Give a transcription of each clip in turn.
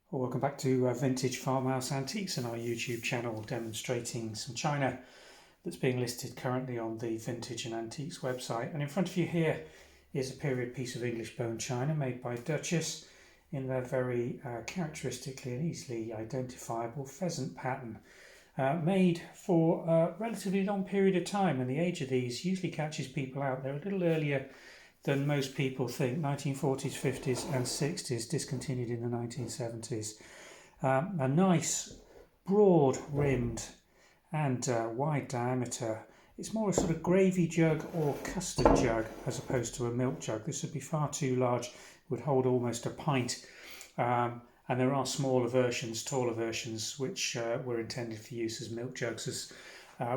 Well, welcome back to Vintage Farmhouse Antiques and our YouTube channel demonstrating some china that's being listed currently on the Vintage and Antiques website. And in front of you here is a period piece of English bone china made by Duchess in their very characteristically and easily identifiable pheasant pattern. Made for a relatively long period of time, and the age of these usually catches people out. They're a little earlier than most people think. 1940s, 50s and 60s, discontinued in the 1970s. A nice broad rimmed and wide diameter. It's more a sort of gravy jug or custard jug as opposed to a milk jug. This would be far too large, would hold almost a pint. And there are smaller versions, taller versions, which were intended for use as milk jugs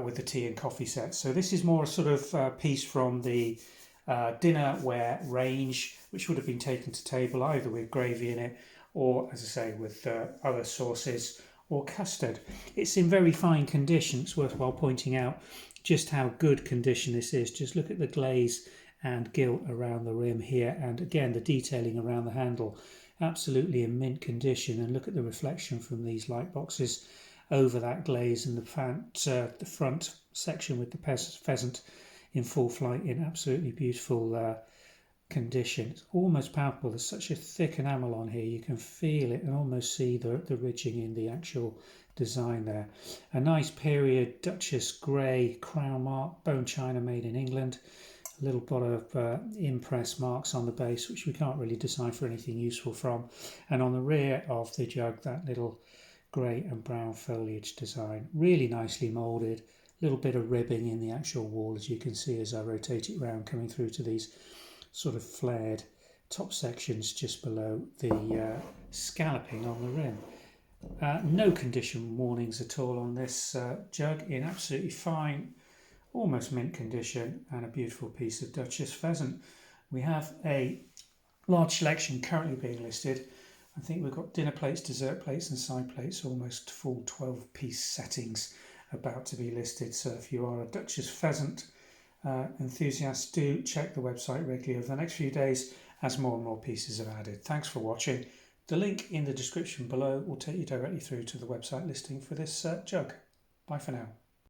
with the tea and coffee sets. So this is more a sort of piece from the dinnerware range, which would have been taken to table either with gravy in it or, as I say, with other sauces or custard. It's in very fine condition. It's worthwhile pointing out just how good condition this is. Just look at the glaze and gilt around the rim here, and again the detailing around the handle, absolutely in mint condition. And look at the reflection from these light boxes over that glaze, and the front section with the pheasant in full flight in absolutely beautiful condition. It's almost palpable. There's such a thick enamel on here, you can feel it and almost see the ridging in the actual design there. A nice period Duchess grey crown mark, bone china made in England. A little bit of impress marks on the base, which we can't really decipher anything useful from. And on the rear of the jug, that little grey and brown foliage design. Really nicely moulded. Little bit of ribbing in the actual wall, as you can see as I rotate it around, coming through to these sort of flared top sections just below the scalloping on the rim. No condition warnings at all on this jug, in absolutely fine, almost mint condition, and a beautiful piece of Duchess pheasant. We have a large selection currently being listed. I think we've got dinner plates, dessert plates and side plates, almost full 12-piece settings about to be listed. So if you are a Duchess pheasant enthusiast, do check the website regularly over the next few days as more and more pieces are added. Thanks for watching. The link in the description below will take you directly through to the website listing for this jug. Bye for now.